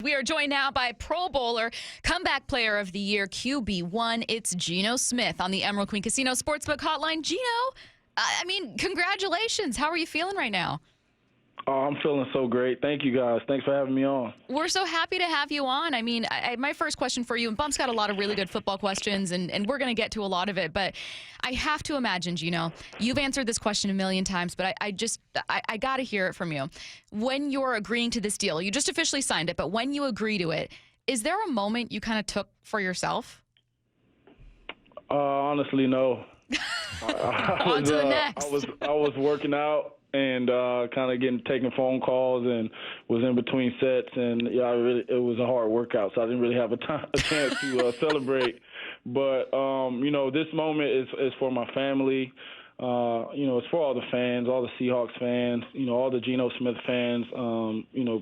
We are joined now by Pro Bowler, Comeback Player of the Year, QB1. It's Geno Smith on the Emerald Queen Casino Sportsbook Hotline. Geno, congratulations. How are you feeling right now? Oh, I'm feeling so great. Thank you, guys. Thanks for having me on. We're so happy to have you on. My first question for you, and Bump's got a lot of really good football questions, and we're going to get to a lot of it, but I have to imagine, Geno, you've answered this question a million times, but I got to hear it from you. When you're agreeing to this deal, you just officially signed it, but when you agree to it, is there a moment you kind of took for yourself? Honestly, no. On to the next. I was working out and kind of taking phone calls and was in between sets, and it was a hard workout, so I didn't really have a chance to celebrate. But this moment is for my family. It's for all the fans, all the Seahawks fans, all the Geno Smith fans.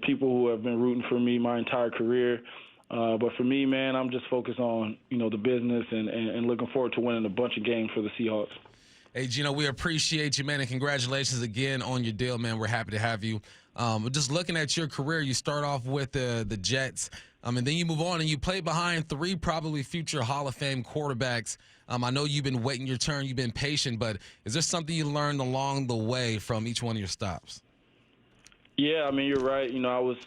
People who have been rooting for me my entire career. But for me, man, I'm just focused on the business and looking forward to winning a bunch of games for the Seahawks. Hey, Geno, we appreciate you, man, and congratulations again on your deal, man. We're happy to have you. Just looking at your career, you start off with the Jets, and then you move on and you play behind three probably future Hall of Fame quarterbacks. I know you've been waiting your turn, you've been patient, but is there something you learned along the way from each one of your stops? Yeah, you're right. I was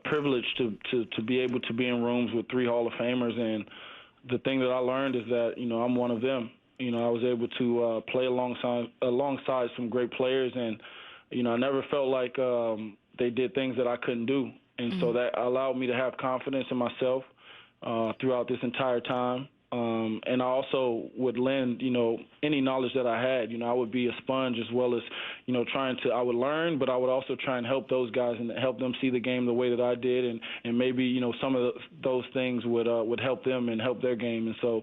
privileged to be able to be in rooms with three Hall of Famers, and the thing that I learned is that, I'm one of them. I was able to play alongside some great players, and, I never felt like they did things that I couldn't do. And so that allowed me to have confidence in myself throughout this entire time. And I also would lend, any knowledge that I had. I would be a sponge as well as, I would learn, but I would also try and help those guys and help them see the game the way that I did. And maybe, some of those things would help them and help their game. And so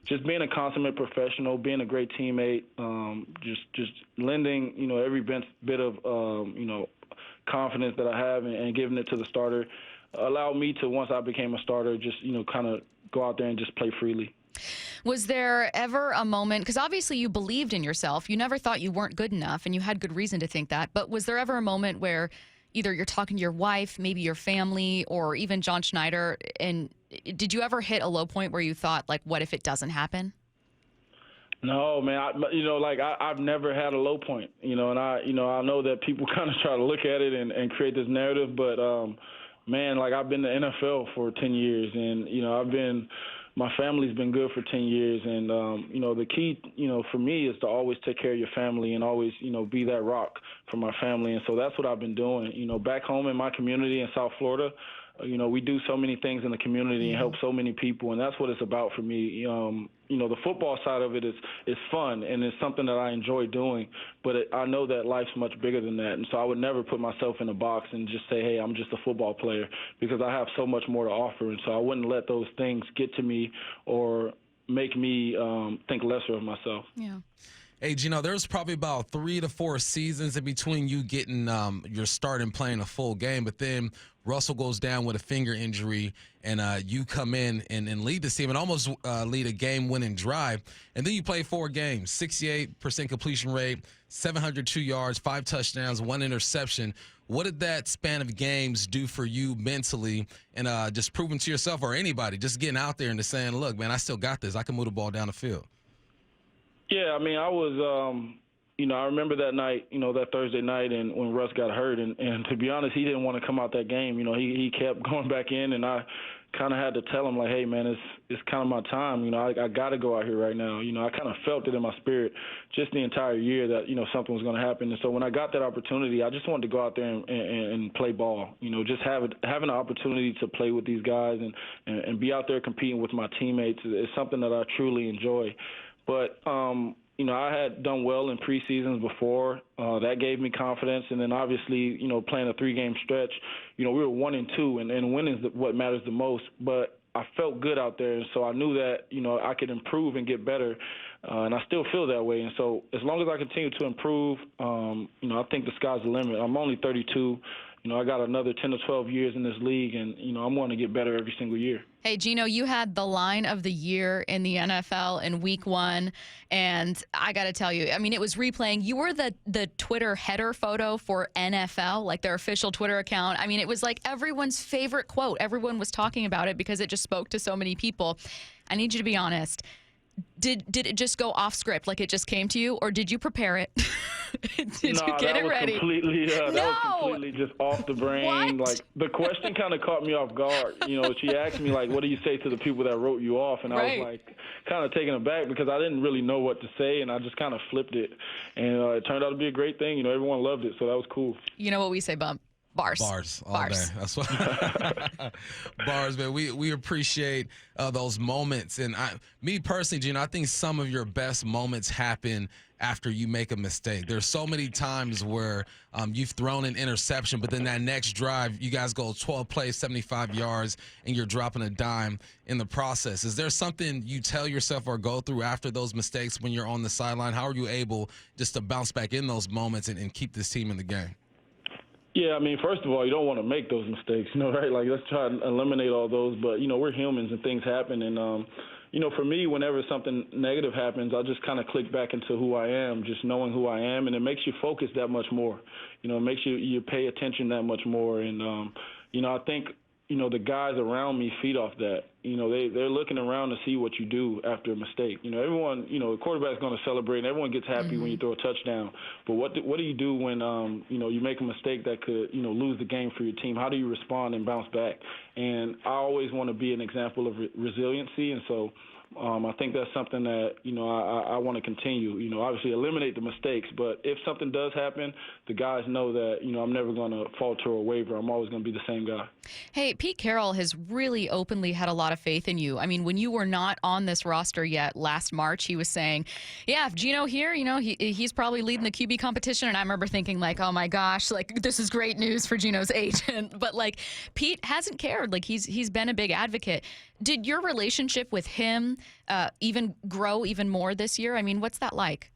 just being a consummate professional, being a great teammate, just lending, every bit of, confidence that I have and giving it to the starter allowed me to, once I became a starter, just, kind of go out there and just play freely. Was there ever a moment, because obviously you believed in yourself, you never thought you weren't good enough, and you had good reason to think that, but was there ever a moment where either you're talking to your wife, maybe your family, or even John Schneider, and did you ever hit a low point where you thought, like, what if it doesn't happen? No, man. I've never had a low point, and I know that people kind of try to look at it and create this narrative, but, man, I've been in the NFL for 10 years, and, my family's been good for 10 years, and, the key, for me is to always take care of your family and always, be that rock for my family. And so that's what I've been doing. Back home in my community in South Florida, we do so many things in the community and help so many people, and that's what it's about for me. The football side of it is fun, and it's something that I enjoy doing, but I know that life's much bigger than that, and so I would never put myself in a box and just say, hey, I'm just a football player, because I have so much more to offer, and so I wouldn't let those things get to me or make me think lesser of myself. Yeah. Hey, Geno, there's probably about 3 to 4 seasons in between you getting your start and playing a full game, but then Russell goes down with a finger injury, and you come in and lead the team and almost lead a game-winning drive. And then you play 4 games, 68% completion rate, 702 yards, 5 touchdowns, 1 interception. What did that span of games do for you mentally, and just proving to yourself or anybody, just getting out there and just saying, look, man, I still got this. I can move the ball down the field? Yeah, I was, I remember that night, that Thursday night, and when Russ got hurt, and to be honest, he didn't want to come out that game. He kept going back in, and I kind of had to tell him, like, hey, man, it's kind of my time. I got to go out here right now. I kind of felt it in my spirit just the entire year that, something was going to happen. And so when I got that opportunity, I just wanted to go out there and play ball, just having an opportunity to play with these guys and be out there competing with my teammates is something that I truly enjoy. But, I had done well in preseasons before. That gave me confidence. And then obviously, playing a 3-game stretch, we were 1-2, and winning is what matters the most. But I felt good out there, and so I knew that, I could improve and get better. And I still feel that way. And so as long as I continue to improve, I think the sky's the limit. I'm only 32. I got another 10 to 12 years in this league, and, I'm going to get better every single year. Hey, Geno, you had the line of the year in the NFL in week 1. And I got to tell you, I mean, it was replaying. You were the Twitter header photo for NFL, like their official Twitter account. I mean, it was like everyone's favorite quote. Everyone was talking about it because it just spoke to so many people. I need you to be honest. Did it just go off script, like it just came to you, or did you prepare it? Did you get it ready? That was completely just off the brain. What? Like, the question kind of caught me off guard. She asked me, like, what do you say to the people that wrote you off? And I was, like, kind of taken aback because I didn't really know what to say, and I just kind of flipped it. And it turned out to be a great thing. Everyone loved it, so that was cool. You know what we say, Bump? Bars. All day. That's what. Bars, man. We appreciate those moments, and me personally, Geno, I think some of your best moments happen after you make a mistake. There's so many times where you've thrown an interception, but then that next drive, you guys go 12 plays, 75 yards, and you're dropping a dime in the process. Is there something you tell yourself or go through after those mistakes when you're on the sideline? How are you able just to bounce back in those moments and keep this team in the game? Yeah, I mean, first of all, you don't want to make those mistakes, right? Like, let's try to eliminate all those. But, we're humans and things happen. And, for me, whenever something negative happens, I just kind of click back into who I am, just knowing who I am. And it makes you focus that much more. It makes you pay attention that much more. And, I think, the guys around me feed off that. They're looking around to see what you do after a mistake. Everyone, the quarterback's going to celebrate, and everyone gets happy when you throw a touchdown. But what do you do when, you make a mistake that could, lose the game for your team? How do you respond and bounce back? And I always want to be an example of resiliency, and so I think that's something that, I want to continue. Obviously eliminate the mistakes, but if something does happen, the guys know that, I'm never going to falter or waver. I'm always going to be the same guy. Hey, Pete Carroll has really openly had a lot of faith in you. I mean, when you were not on this roster yet last March, he was saying, yeah, if Geno here, he's probably leading the QB competition. And I remember thinking, like, oh my gosh, like, this is great news for Geno's agent. But, like, Pete hasn't cared. Like, he's been a big advocate. Did your relationship with him even grow even more this year? I mean, what's that like?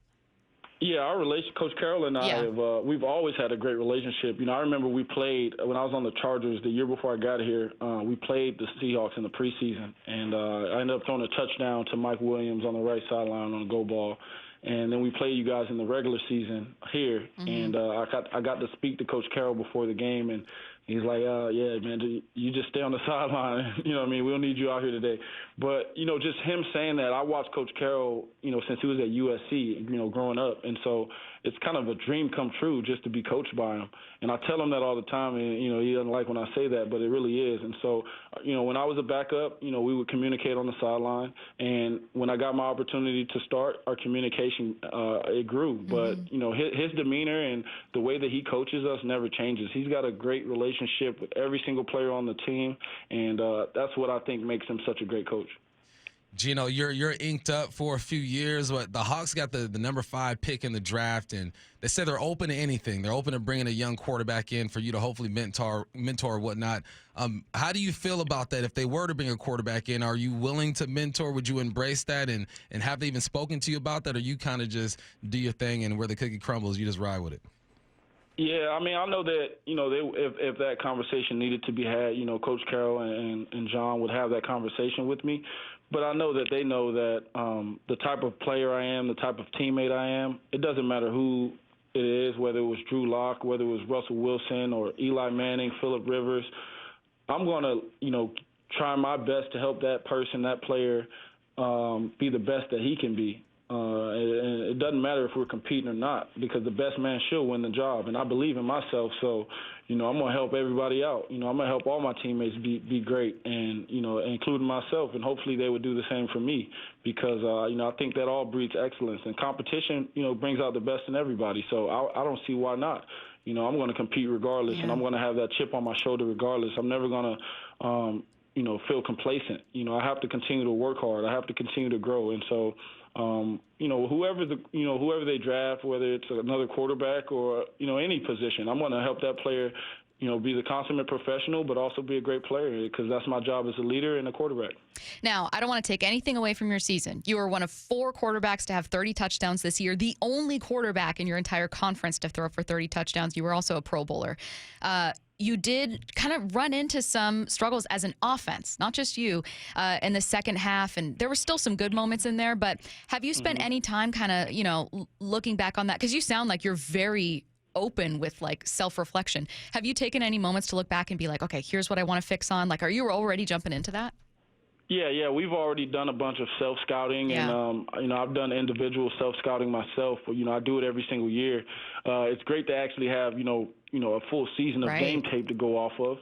Yeah, our relation, Coach Carroll and I, we've always had a great relationship. I remember we played when I was on the Chargers the year before I got here. We played the Seahawks in the preseason, and I ended up throwing a touchdown to Mike Williams on the right sideline on a go ball. And then we played you guys in the regular season here, and I got to speak to Coach Carroll before the game, and he's like, yeah, man, you just stay on the sideline. You know what I mean? We'll need you out here today. But, just him saying that, I watched Coach Carroll, since he was at USC, growing up. And so it's kind of a dream come true just to be coached by him. And I tell him that all the time, and, he doesn't like when I say that, but it really is. And so, when I was a backup, we would communicate on the sideline. And when I got my opportunity to start, our communication, it grew. But, his demeanor and the way that he coaches us never changes. He's got a great relationship with every single player on the team, and that's what I think makes him such a great coach. Geno, you're inked up for a few years, but the Hawks got the number 5 pick in the draft, and they said they're open to anything. They're open to bringing a young quarterback in for you to hopefully mentor or whatnot. How do you feel about that? If they were to bring a quarterback in, are you willing to mentor? Would you embrace that? And have they even spoken to you about that, or you kind of just do your thing and where the cookie crumbles, you just ride with it? Yeah, I mean, I know that, if that conversation needed to be had, Coach Carroll and John would have that conversation with me. But I know that they know that the type of player I am, the type of teammate I am, it doesn't matter who it is, whether it was Drew Lock, whether it was Russell Wilson or Eli Manning, Phillip Rivers. I'm going to, try my best to help that person, that player, be the best that he can be. And it doesn't matter if we're competing or not, because the best man should win the job. And I believe in myself, so, I'm going to help everybody out. I'm going to help all my teammates be great, and, including myself. And hopefully they would do the same for me, because, I think that all breeds excellence. And competition, brings out the best in everybody. So I don't see why not. I'm going to compete regardless, and I'm going to have that chip on my shoulder regardless. I'm never going to, feel complacent. I have to continue to work hard. I have to continue to grow. And so, whoever they draft, whether it's another quarterback or, any position, I'm going to help that player, be the consummate professional, but also be a great player, because that's my job as a leader and a quarterback. Now, I don't want to take anything away from your season. You were one of 4 quarterbacks to have 30 touchdowns this year, the only quarterback in your entire conference to throw for 30 touchdowns. You were also a Pro Bowler. you did kind of run into some struggles as an offense, not just you, in the second half. And there were still some good moments in there. But have you spent any time kind of, looking back on that? Because you sound like you're very open with like self-reflection. Have you taken any moments to look back and be like, okay, here's what I want to fix on? Like, are you already jumping into that? Yeah, we've already done a bunch of self-scouting, and I've done individual self-scouting myself. I do it every single year. It's great to actually have a full season of game tape to go off of.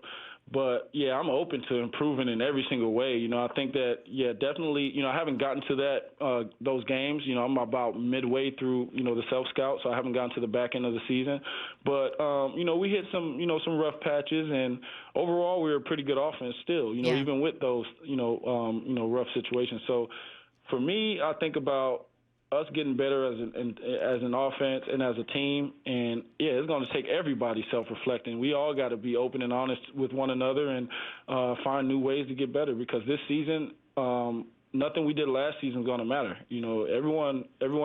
But yeah, I'm open to improving in every single way. I think that definitely. I haven't gotten to that those games. I'm about midway through the self-scout, so I haven't gotten to the back end of the season. But we hit some rough patches, and overall we were a pretty good offense still. Even with those rough situations. So for me, I think about us getting better as an offense and as a team, and it's going to take everybody self-reflecting. We all got to be open and honest with one another and find new ways to get better, because this season, nothing we did last season is going to matter. Everyone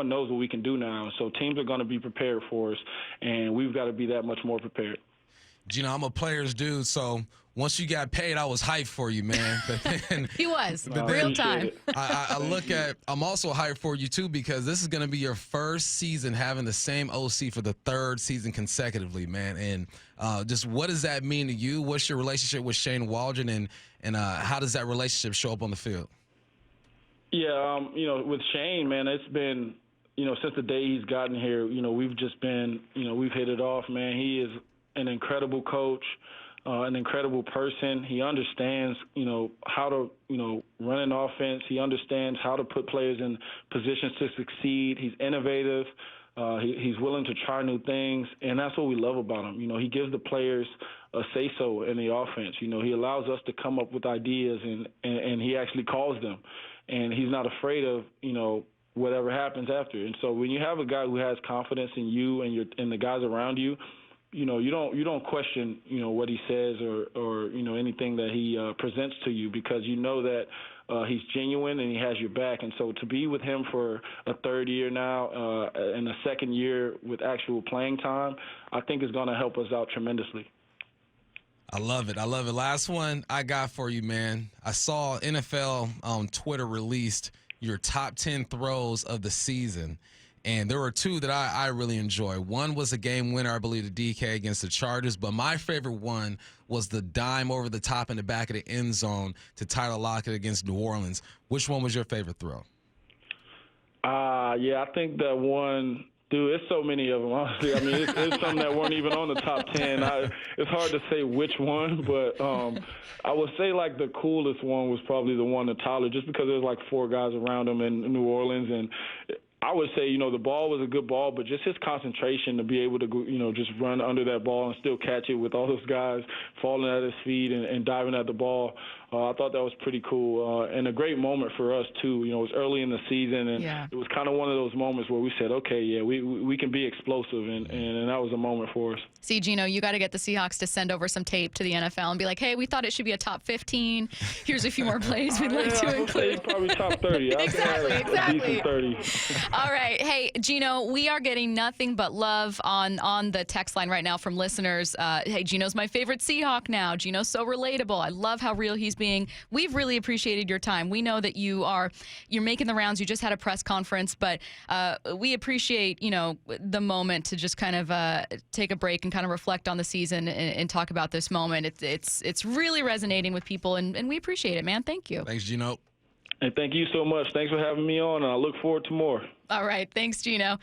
knows what we can do now, so teams are going to be prepared for us, and we've got to be that much more prepared. Geno, I'm a players dude, so once you got paid, I was hyped for you, man. But then, he was real time. I'm also hyped for you too, because this is going to be your first season having the same OC for the third season consecutively, man. And just what does that mean to you? What's your relationship with Shane Waldron, and how does that relationship show up on the field? Yeah, with Shane, man, it's been since the day he's gotten here, we've just been we've hit it off, man. He is an incredible coach. An incredible person. He understands, how to, run an offense. He understands how to put players in positions to succeed. He's innovative. He's willing to try new things, and that's what we love about him. He gives the players a say-so in the offense. He allows us to come up with ideas, and he actually calls them, and he's not afraid of, whatever happens after. And so when you have a guy who has confidence in you and the guys around you, you don't question what he says or anything that he presents to you, because you know that he's genuine and he has your back. And so to be with him for a third year now and a second year with actual playing time, I think is going to help us out tremendously. I love it. Last one I got for you, man. I saw NFL on Twitter released your top 10 throws of the season. And there were two that I really enjoy. One was a game winner, I believe, the DK against the Chargers. But my favorite one was the dime over the top in the back of the end zone to Tyler Lockett against New Orleans. Which one was your favorite throw? I think that one, dude, it's so many of them, honestly. I mean, it's some that weren't even on the top 10. It's hard to say which one, but I would say, like, the coolest one was probably the one to Tyler, just because there's, like, four guys around him in New Orleans. And I would say, the ball was a good ball, but just his concentration to be able to, just run under that ball and still catch it with all those guys falling at his feet and diving at the ball. I thought that was pretty cool and a great moment for us, too. It was early in the season, and it was kind of one of those moments where we said, okay, we can be explosive, and that was a moment for us. See, Geno, you got to get the Seahawks to send over some tape to the NFL and be like, hey, we thought it should be a top 15. Here's a few more plays we'd like to include. Probably top 30. Exactly. 30. All right. Hey, Geno, we are getting nothing but love on the text line right now from listeners. Hey, Geno's my favorite Seahawk now. Geno's so relatable. I love how real he's being. We've really appreciated your time. We know that you're making the rounds. You just had a press conference, but we appreciate, the moment to just kind of take a break and kind of reflect on the season and talk about this moment. It's really resonating with people, and we appreciate it, man. Thank you. Thanks, Geno. And thank you so much. Thanks for having me on, and I look forward to more. All right. Thanks, Geno.